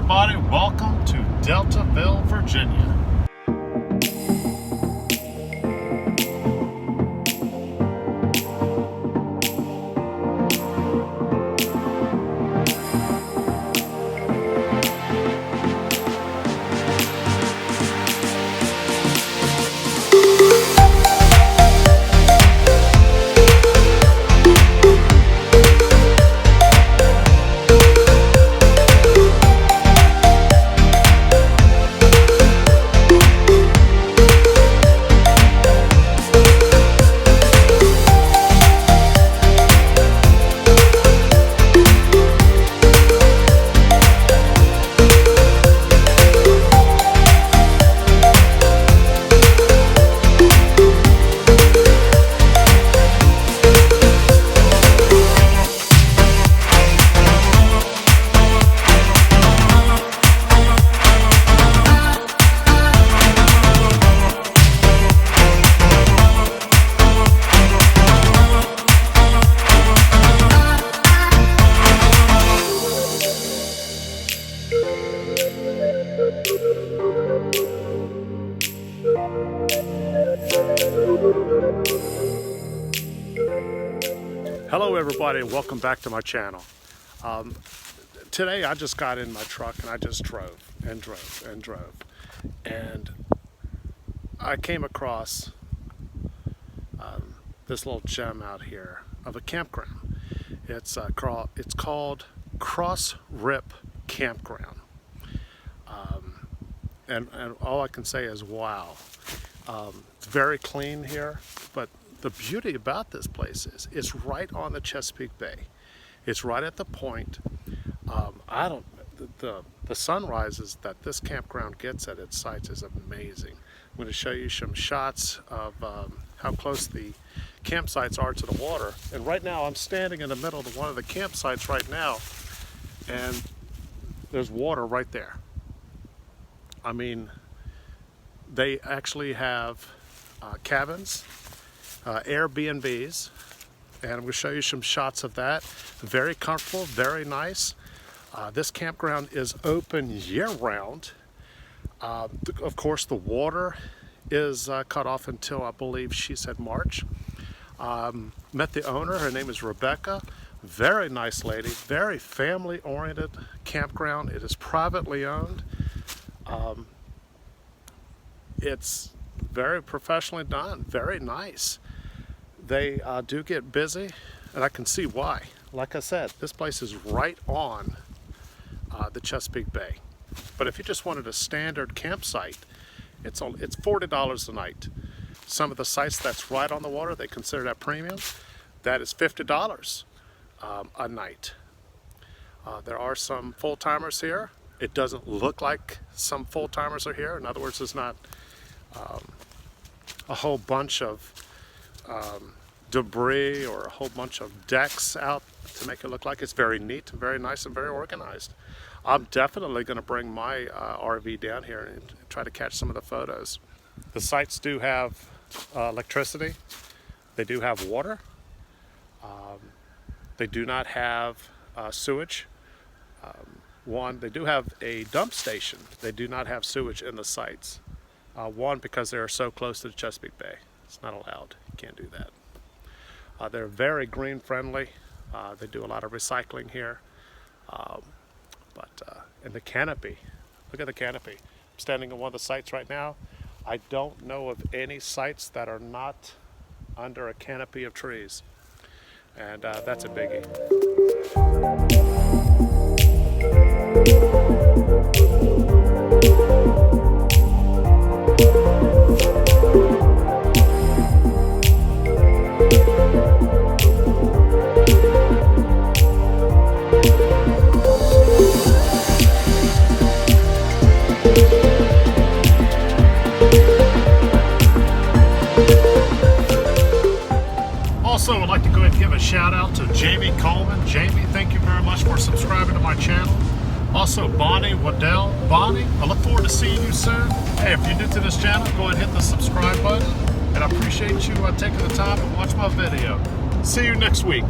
everybody, welcome to Deltaville, Virginia. Hello everybody and welcome back to my channel. Today I just got in my truck and I just drove and I came across this little gem out here of a campground. It's called Cross Rip Campground, and all I can say is wow. It's very clean here, but the beauty about this place is it's right on the Chesapeake Bay. It's right at the point. The sunrises that this campground gets at its sites is amazing. I'm going to show you some shots of how close the campsites are to the water. And right now I'm standing in the middle of one of the campsites right now, and there's water right there. I mean, they actually have cabins, Airbnbs, and I'm going to show you some shots of that. Very comfortable, very nice. This campground is open year-round. Of course, the water is cut off until, I believe she said, March. Met the owner. Her name is Rebecca. Very nice lady. Very family-oriented campground. It is privately owned. It's very professionally done. Very nice. They do get busy, and I can see why. Like I said, this place is right on the Chesapeake Bay. But if you just wanted a standard campsite, it's $40 a night. Some of the sites that's right on the water, they consider that premium. That is $50 a night. There are some full-timers here. It doesn't look like some full-timers are here. In other words, there's not a whole bunch of debris or a whole bunch of decks out to make it look like it's very neat and very nice and very organized. I'm definitely going to bring my RV down here and try to catch some of the photos. The sites do have electricity. They do have water. They do not have sewage. They do have a dump station. They do not have sewage in the sites. One, because they're so close to the Chesapeake Bay. It's not allowed. You can't do that. They're very green friendly. They do a lot of recycling here. And the canopy, look at the canopy. I'm standing on one of the sites right now. I don't know of any sites that are not under a canopy of trees. And that's a biggie. Also, I'd like to go ahead and give a shout out to Jamie Coleman. Jamie, thank you very much for subscribing to my channel. Also, Bonnie Waddell. Bonnie, I look forward to seeing you soon. Hey, if you're new to this channel, go ahead and hit the subscribe button. And I appreciate you taking the time to watch my video. See you next week.